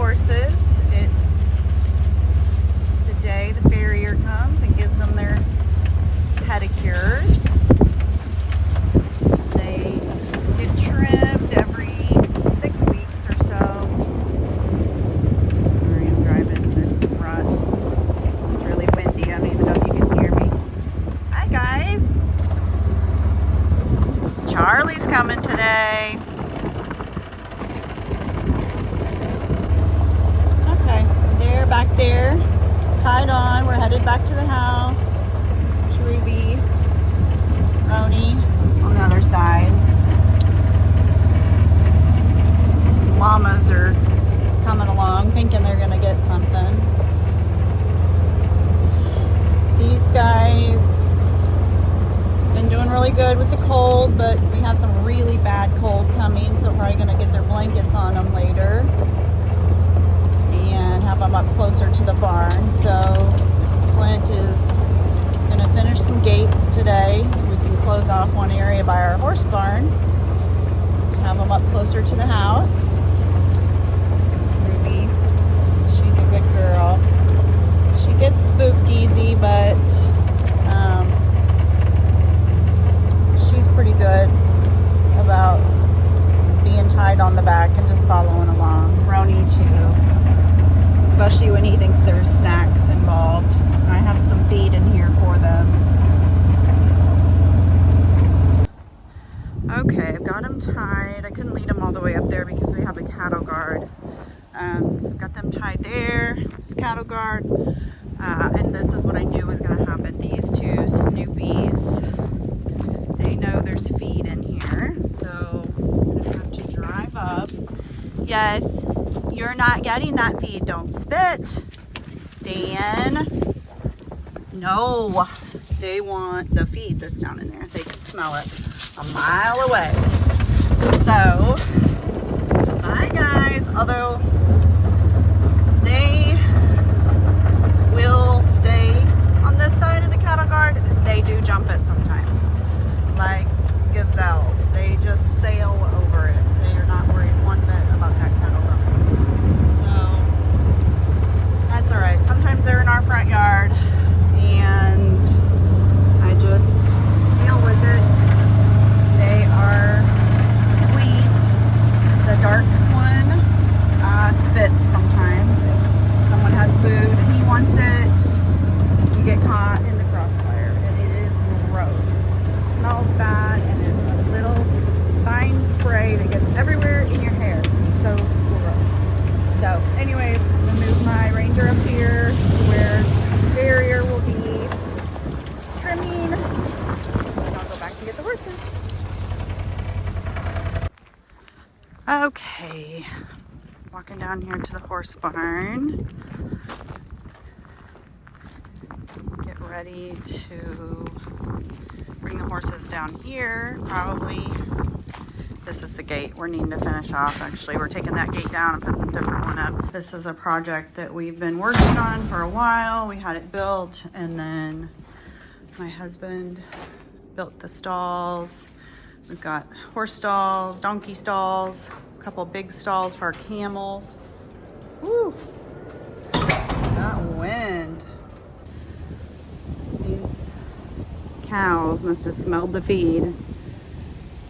horses. It's the day the farrier comes and gives them their pedicures. They get trimmed every 6 weeks or so. Sorry, I'm driving. There's some ruts. It's really windy. I don't even know if you can hear me. Hi guys. Charlie's coming today. Okay, they're back there, tied on. We're headed back to the house. There's Ruby, Roanie on the other side. Llamas are coming along, thinking they're gonna get something. These guys been doing really good with the cold, but we have some really bad cold coming, so we're probably gonna get their blankets on them later and have them up closer to the barn. So Clint is gonna finish some gates today so we can close off one area by our horse barn, have them up closer to the house. Ruby, she's a good girl. She gets spooked easy, but she's pretty good about being tied on the back and just following along. Roanie too, especially when he thinks there's snacks involved. I have some feed in here for them. Okay, I've got them tied. I couldn't lead them all the way up there because we have a cattle guard. So I've got them tied there, this cattle guard. And this is what I knew was going to happen. These two Snoopies, they know there's feed in here, so I'm going to have to drive up. Yes, you're not getting that feed. Don't spit. Stan. No, they want the feed that's down in there. They can smell it a mile away. So, bye guys. Although they will stay on this side of the cattle guard, they do jump it sometimes. Like gazelles, they just sail over it. They are not worried one bit about that cattle guard. So that's all right. Sometimes they're in our front yard and I just deal with it. They are sweet. The dark one spits sometimes. If someone has food and he wants it, you get caught in the crossfire, and it is gross. It smells bad, and it's a little fine spray that gets everywhere in your hair. It's so gross. So anyways, I'm gonna move my Ranger up here where the farrier will be trimming, and I'll go back and get the horses. Okay, walking down here to the horse barn. Get ready to bring the horses down here. Probably this is the gate we're needing to finish off. Actually, we're taking that gate down and putting a different one up. This is a project that we've been working on for a while. We had it built, and then my husband built the stalls. We've got horse stalls, donkey stalls, a couple big stalls for our camels. Woo! That wind. These cows must have smelled the feed.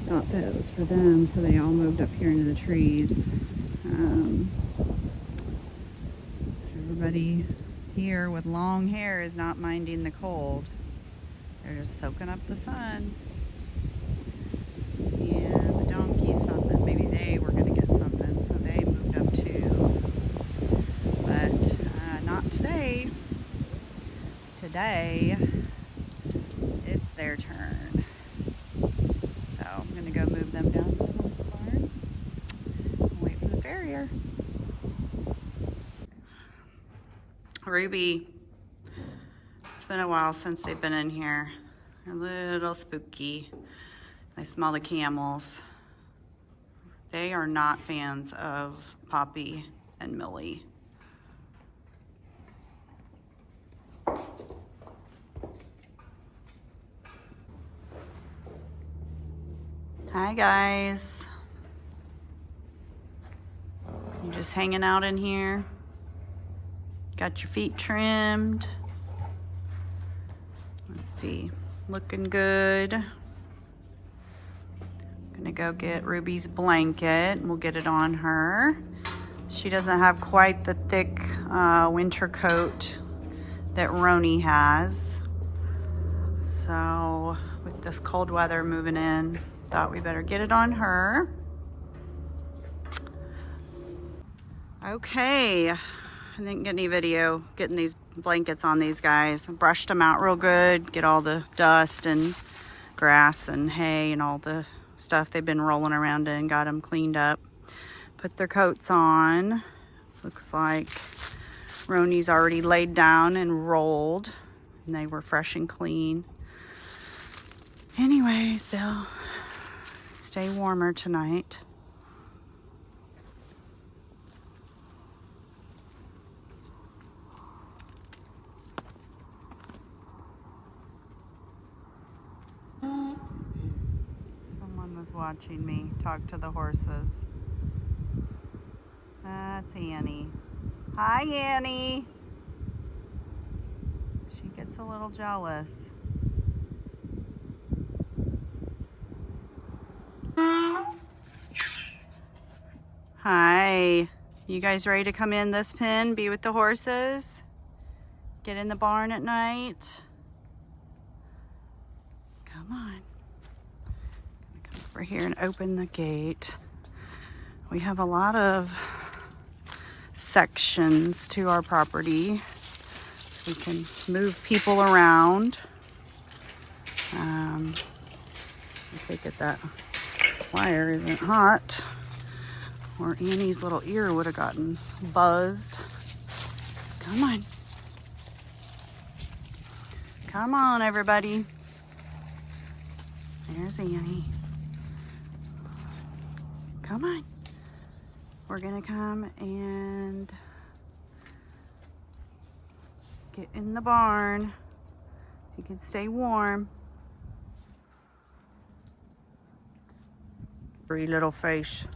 Thought that it was for them, so they all moved up here into the trees. Everybody here with long hair is not minding the cold. They're just soaking up the sun. And the donkeys thought that maybe they were going to get something, so they moved up too. But not today. Today, it's their turn. So I'm going to go move them down to the horse barn and wait for the farrier. Ruby, it's been a while since they've been in here. They're a little spooky. They smell the camels. They are not fans of Poppy and Millie. Hi guys. You just hanging out in here? Got your feet trimmed? Let's see, looking good. Gonna go get Ruby's blanket. We'll get it on her. She doesn't have quite the thick winter coat that Roanie has. So with this cold weather moving in, thought we better get it on her. Okay, I didn't get any video getting these blankets on these guys. Brushed them out real good, get all the dust and grass and hay and all the stuff they've been rolling around in, got them cleaned up. Put their coats on. Looks like Ronie's already laid down and rolled, and they were fresh and clean. Anyways, they'll stay warmer tonight. Someone was watching me talk to the horses. That's Annie. Hi, Annie. She gets a little jealous. Hi. You guys ready to come in this pen, be with the horses? Get in the barn at night? Come on. I'm gonna come over here and open the gate. We have a lot of sections to our property. We can move people around. I take it that wire isn't hot, or Annie's little ear would have gotten buzzed. Come on. Come on, everybody. There's Annie. Come on. We're gonna come and get in the barn so you can stay warm. Pretty little face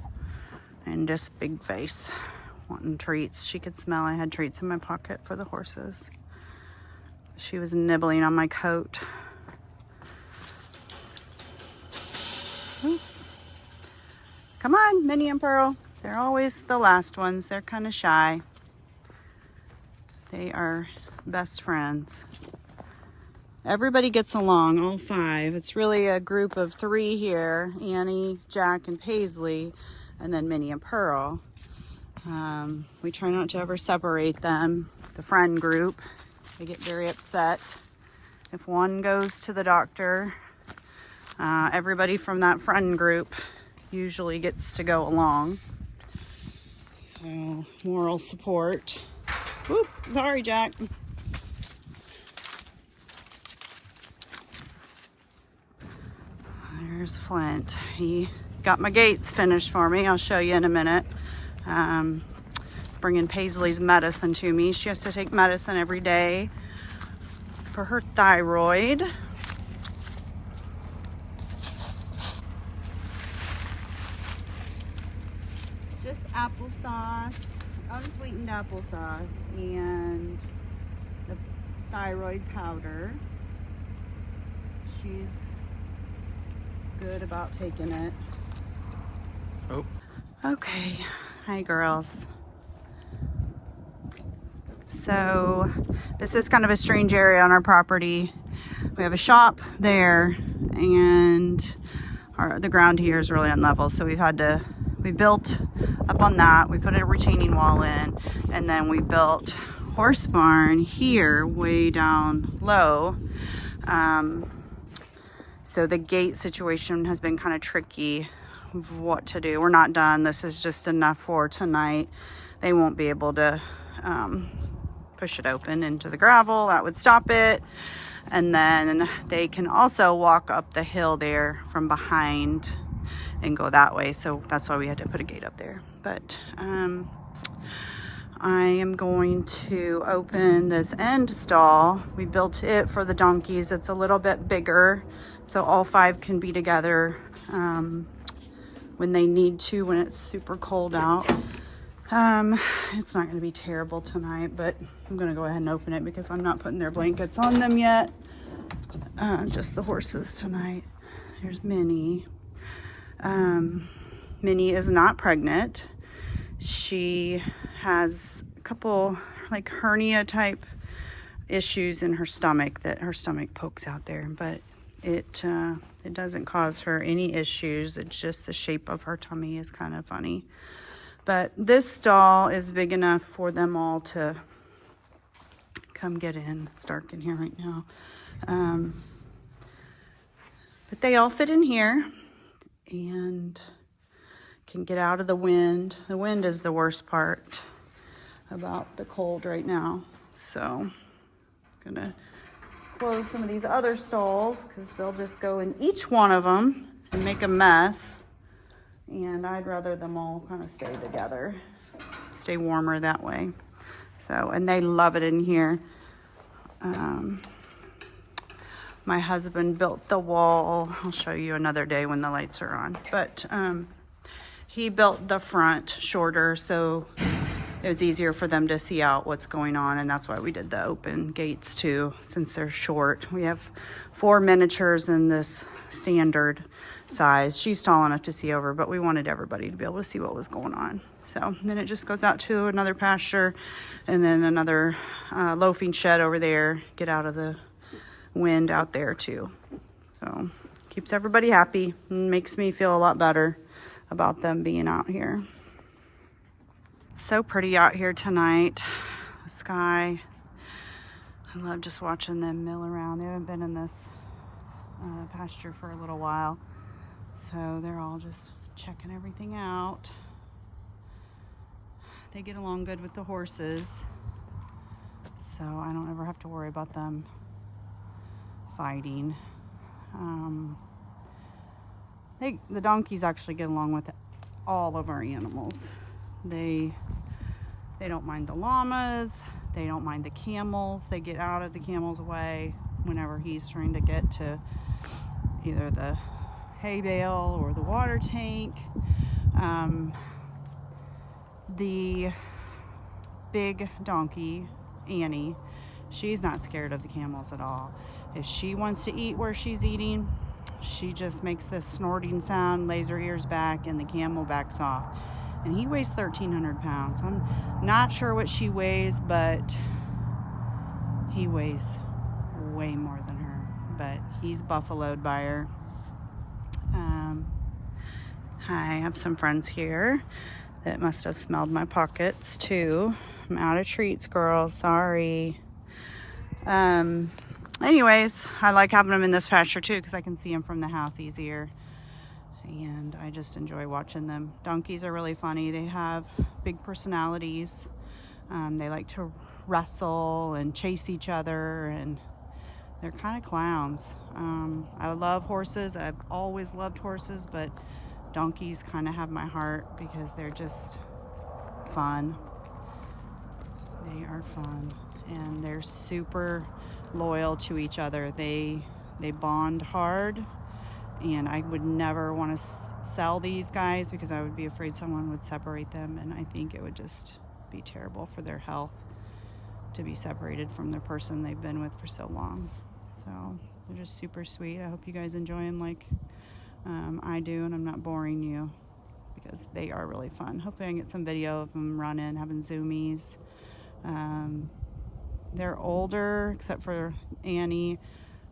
and this big face wanting treats. She could smell I had treats in my pocket for the horses. She was nibbling on my coat. Ooh. Come on, Minnie and Pearl. They're always the last ones. They're kind of shy. They are best friends. Everybody gets along, all five. It's really a group of three here. Annie, Jack, and Paisley, and then Minnie and Pearl. We try not to ever separate them. The friend group, they get very upset. If one goes to the doctor, everybody from that friend group usually gets to go along. So, moral support. Whoop, sorry, Jack. There's Flint. He got my gates finished for me. I'll show you in a minute. Bringing Paisley's medicine to me. She has to take medicine every day for her thyroid. It's just applesauce, unsweetened applesauce, and the thyroid powder. She's good about taking it. Oh. Okay. Hi, girls. So this is kind of a strange area on our property. We have a shop there, and the ground here is really unlevel. So we built up on that. We put a retaining wall in, and then we built horse barn here way down low. So the gate situation has been kind of tricky of what to do. We're not done. This is just enough for tonight. They won't be able to push it open into the gravel. That would stop it. And then they can also walk up the hill there from behind and go that way. So that's why we had to put a gate up there. But I am going to open this end stall. We built it for the donkeys. It's a little bit bigger, so all five can be together when they need to, when it's super cold out. It's not going to be terrible tonight, but I'm going to go ahead and open it because I'm not putting their blankets on them yet. Just the horses tonight. There's Minnie. Minnie is not pregnant. She has a couple like hernia type issues in her stomach, that her stomach pokes out there, but it doesn't cause her any issues. It's just the shape of her tummy is kind of funny. But this stall is big enough for them all to come get in. It's dark in here right now. But they all fit in here and can get out of the wind. The wind is the worst part about the cold right now. So I'm gonna close some of these other stalls because they'll just go in each one of them and make a mess. And I'd rather them all kind of stay together, stay warmer that way. So, and they love it in here. My husband built the wall. I'll show you another day when the lights are on. But he built the front shorter so it was easier for them to see out what's going on. And that's why we did the open gates too, since they're short. We have 4 miniatures in this standard size. She's tall enough to see over, but we wanted everybody to be able to see what was going on. So then it just goes out to another pasture and then another loafing shed over there. Get out of the wind out there too. So keeps everybody happy and makes me feel a lot better about them being out here. It's so pretty out here tonight. The sky. I love just watching them mill around. They haven't been in this pasture for a little while. So they're all just checking everything out. They get along good with the horses. So I don't ever have to worry about them fighting. The donkeys actually get along with all of our animals. They don't mind the llamas. They don't mind the camels. They get out of the camel's way whenever he's trying to get to either the hay bale or the water tank. The big donkey, Annie, she's not scared of the camels at all. If she wants to eat where she's eating, she just makes this snorting sound, lays her ears back, and the camel backs off. And he weighs 1,300 pounds. I'm not sure what she weighs, but he weighs way more than her. But he's buffaloed by her. Hi, I have some friends here that must have smelled my pockets too. I'm out of treats, girls. Sorry. Anyways, I like having them in this pasture too because I can see them from the house easier. And I just enjoy watching them. Donkeys are really funny. They have big personalities. They like to wrestle and chase each other, and they're kind of clowns. I love horses. I've always loved horses, but donkeys kind of have my heart because they're just fun. They are fun, and they're super loyal to each other. They bond hard. And I would never want to sell these guys because I would be afraid someone would separate them. And I think it would just be terrible for their health to be separated from the person they've been with for so long. So they're just super sweet. I hope you guys enjoy them like I do, and I'm not boring you because they are really fun. Hopefully I can get some video of them running, having zoomies. They're older, except for Annie,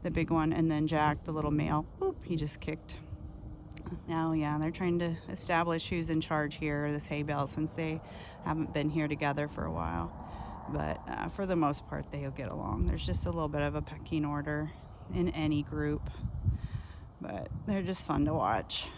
the big one, and then Jack, the little male. Oop, he just kicked. Now, yeah, they're trying to establish who's in charge here of this hay bale since they haven't been here together for a while. But for the most part, they'll get along. There's just a little bit of a pecking order in any group, but they're just fun to watch.